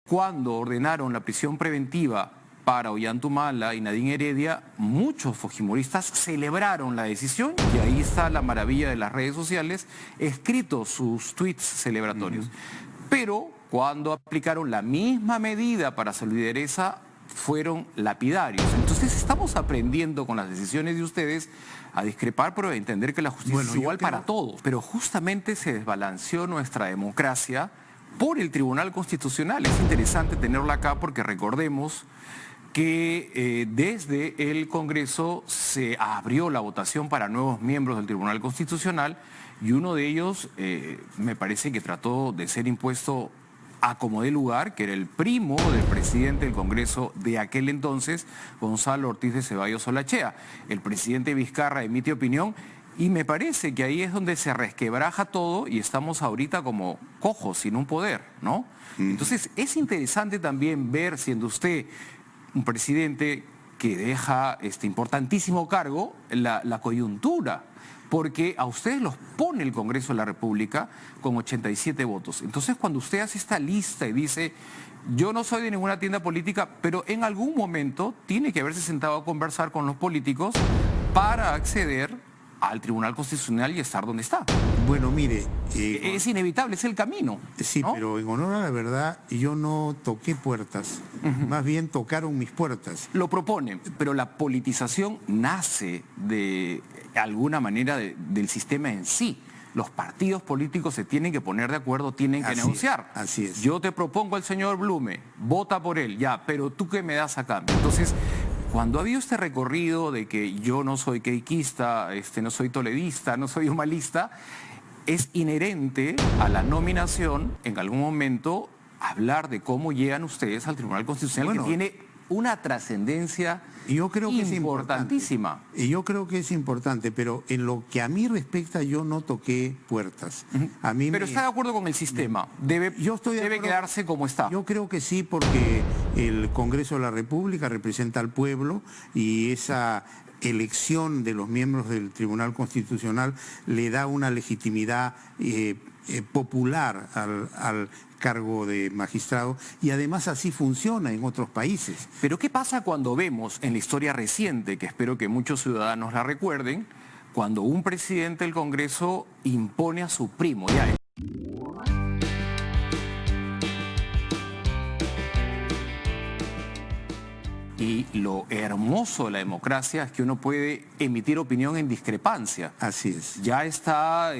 cuando ordenaron la prisión preventiva para Ollantumala y Nadine Heredia, muchos fujimoristas celebraron la decisión y ahí está la maravilla de las redes sociales, escritos sus tweets celebratorios. Pero cuando aplicaron la misma medida para Salud y Dereza, fueron lapidarios. Entonces estamos aprendiendo con las decisiones de ustedes a discrepar, pero a entender que la justicia es igual para todos. Pero justamente se desbalanceó nuestra democracia por el Tribunal Constitucional. Es interesante tenerlo acá porque recordemos que desde el Congreso se abrió la votación para nuevos miembros del Tribunal Constitucional y uno de ellos me parece que trató de ser impuesto a como de lugar, que era el primo del presidente del Congreso de aquel entonces, Gonzalo Ortiz de Ceballos Olachea. El presidente Vizcarra emite opinión y me parece que ahí es donde se resquebraja todo y estamos ahorita como cojos, sin un poder, ¿no? Entonces es interesante también ver, siendo usted un presidente que deja este importantísimo cargo, la coyuntura, porque a ustedes los pone el Congreso de la República con 87 votos. Entonces, cuando usted hace esta lista y dice, yo no soy de ninguna tienda política, pero en algún momento tiene que haberse sentado a conversar con los políticos para acceder al Tribunal Constitucional y estar donde está. Bueno, mire... es inevitable, es el camino. Sí, ¿no? Pero en honor a la verdad, yo no toqué puertas, más bien tocaron mis puertas. Lo proponen, pero la politización nace de alguna manera del sistema en sí. Los partidos políticos se tienen que poner de acuerdo, tienen que negociar. Así es. Yo te propongo al señor Blume, vota por él, ya, pero ¿tú qué me das a cambio? Entonces, cuando ha habido este recorrido de que yo no soy queiquista, no soy toledista, no soy humanista, es inherente a la nominación, en algún momento, hablar de cómo llegan ustedes al Tribunal Constitucional, que tiene una trascendencia importantísima. Y yo creo que es importante, pero en lo que a mí respecta, yo no toqué puertas. Pero está de acuerdo con el sistema. Debe quedarse como está. Yo creo que sí, porque el Congreso de la República representa al pueblo y esa elección de los miembros del Tribunal Constitucional le da una legitimidad popular al cargo de magistrado y además así funciona en otros países. Pero ¿qué pasa cuando vemos en la historia reciente, que espero que muchos ciudadanos la recuerden, cuando un presidente del Congreso impone a su primo? Y lo hermoso de la democracia es que uno puede emitir opinión en discrepancia. Así es. Ya está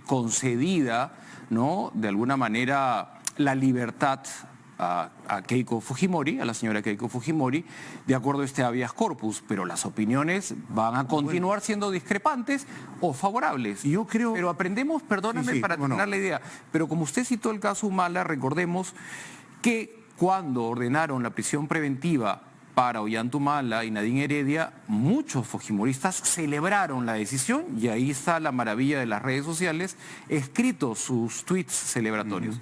concedida, ¿no?, de alguna manera la libertad a Keiko Fujimori, a la señora Keiko Fujimori, de acuerdo a este habeas corpus, pero las opiniones van a continuar siendo discrepantes o favorables. Yo creo... Pero aprendemos, perdóname para terminar la idea, pero como usted citó el caso Humala, recordemos que cuando ordenaron la prisión preventiva para Ollantumala y Nadine Heredia, muchos fujimoristas celebraron la decisión y ahí está la maravilla de las redes sociales, escritos sus tweets celebratorios.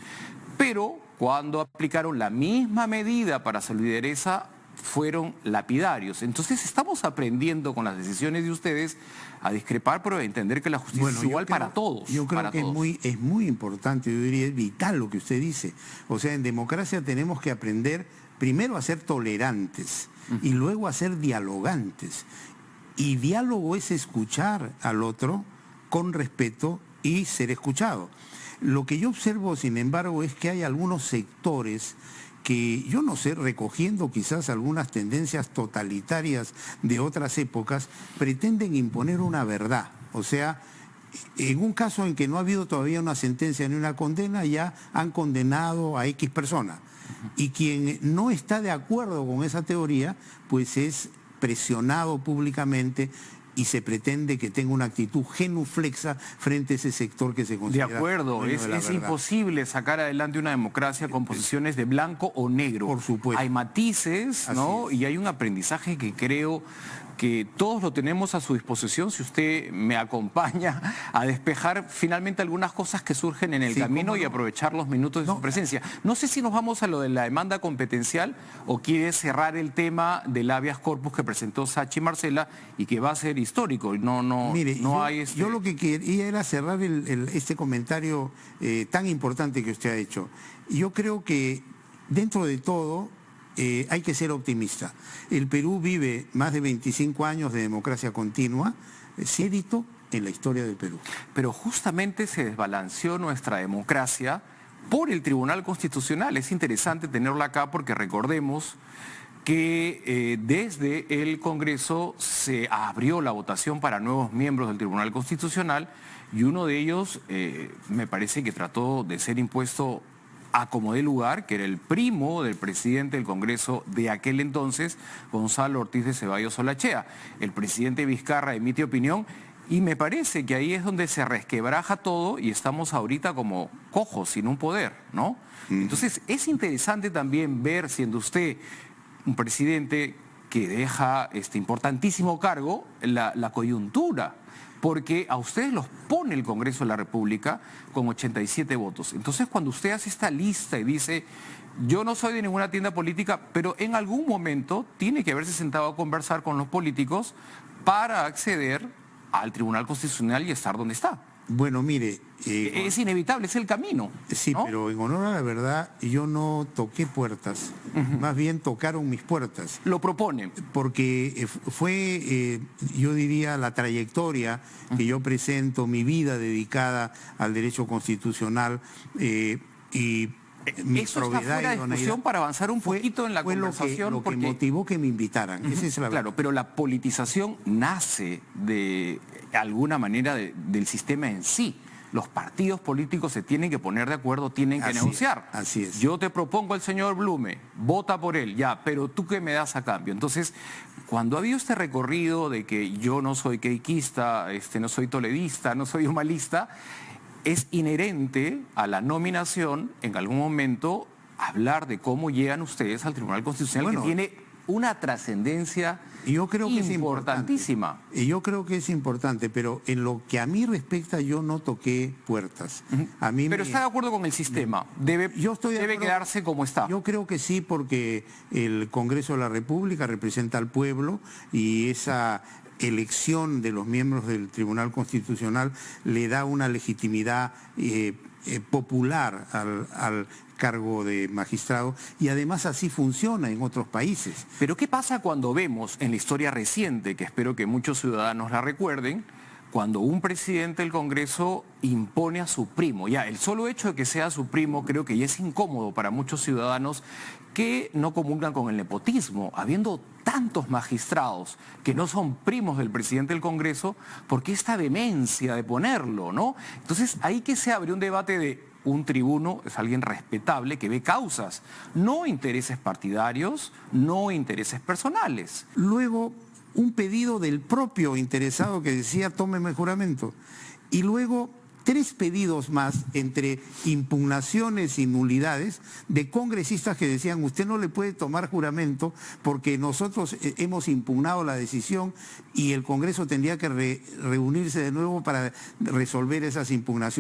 Pero cuando aplicaron la misma medida para Salud y Dereza, fueron lapidarios. Entonces estamos aprendiendo con las decisiones de ustedes a discrepar, pero a entender que la justicia es igual para todos. Yo creo que es muy importante, yo diría, es vital lo que usted dice. O sea, en democracia tenemos que aprender primero a ser tolerantes y luego a ser dialogantes. Y diálogo es escuchar al otro con respeto y ser escuchado. Lo que yo observo, sin embargo, es que hay algunos sectores que, yo no sé, recogiendo quizás algunas tendencias totalitarias de otras épocas, pretenden imponer una verdad. O sea, en un caso en que no ha habido todavía una sentencia ni una condena, ya han condenado a X persona. Y quien no está de acuerdo con esa teoría, pues es presionado públicamente y se pretende que tenga una actitud genuflexa frente a ese sector que se considera... De acuerdo, es imposible sacar adelante una democracia con posiciones de blanco o negro. Por supuesto. Hay matices, ¿no? Y hay un aprendizaje que creo que todos lo tenemos a su disposición si usted me acompaña a despejar finalmente algunas cosas que surgen en el camino y aprovechar los minutos de su presencia. No sé si nos vamos a lo de la demanda competencial o quiere cerrar el tema del habeas corpus que presentó Sachi Marcela y que va a ser histórico. Mire, yo lo que quería era cerrar este comentario tan importante que usted ha hecho. Yo creo que dentro de todo, hay que ser optimista. El Perú vive más de 25 años de democracia continua, inédito en la historia del Perú. Pero justamente se desbalanceó nuestra democracia por el Tribunal Constitucional. Es interesante tenerlo acá porque recordemos que desde el Congreso se abrió la votación para nuevos miembros del Tribunal Constitucional y uno de ellos me parece que trató de ser impuesto a como de lugar, que era el primo del presidente del Congreso de aquel entonces, Gonzalo Ortiz de Ceballos Olachea. El presidente Vizcarra emite opinión y me parece que ahí es donde se resquebraja todo y estamos ahorita como cojos, sin un poder, ¿no? Entonces es interesante también ver, siendo usted un presidente que deja este importantísimo cargo, la coyuntura, porque a ustedes los pone el Congreso de la República con 87 votos. Entonces, cuando usted hace esta lista y dice, yo no soy de ninguna tienda política, pero en algún momento tiene que haberse sentado a conversar con los políticos para acceder al Tribunal Constitucional y estar donde está. Bueno, mire... es inevitable, es el camino. Sí, ¿no? Pero en honor a la verdad, yo no toqué puertas, más bien tocaron mis puertas. Lo proponen. Porque fue, yo diría, la trayectoria que yo presento, mi vida dedicada al derecho constitucional y mi Eso está probidad fuera y de discusión para avanzar un poquito en la conversación. Lo que motivó que me invitaran. Esa es la verdad. Claro, pero la politización nace de alguna manera del sistema en sí. Los partidos políticos se tienen que poner de acuerdo, tienen que negociar. Así es. Yo te propongo al señor Blume, vota por él, ya, pero ¿tú qué me das a cambio? Entonces, cuando ha habido este recorrido de que yo no soy queiquista, no soy toledista, no soy humanista, es inherente a la nominación, en algún momento, hablar de cómo llegan ustedes al Tribunal Constitucional, que tiene una trascendencia importantísima. Y yo creo que es importante, pero en lo que a mí respecta, yo no toqué puertas. Pero está de acuerdo con el sistema, debe quedarse como está. Yo creo que sí, porque el Congreso de la República representa al pueblo y esa elección de los miembros del Tribunal Constitucional le da una legitimidad popular al cargo de magistrado y además así funciona en otros países. Pero ¿qué pasa cuando vemos en la historia reciente, que espero que muchos ciudadanos la recuerden, cuando un presidente del Congreso impone a su primo? Ya, el solo hecho de que sea su primo creo que ya es incómodo para muchos ciudadanos que no comulgan con el nepotismo, habiendo tantos magistrados que no son primos del presidente del Congreso, ¿por qué esta vehemencia de ponerlo, no? Entonces, ahí que se abre un debate de un tribuno es alguien respetable que ve causas, no intereses partidarios, no intereses personales. Luego, un pedido del propio interesado que decía tómeme juramento. Y luego 3 pedidos más entre impugnaciones y nulidades de congresistas que decían usted no le puede tomar juramento porque nosotros hemos impugnado la decisión y el Congreso tendría que reunirse de nuevo para resolver esas impugnaciones.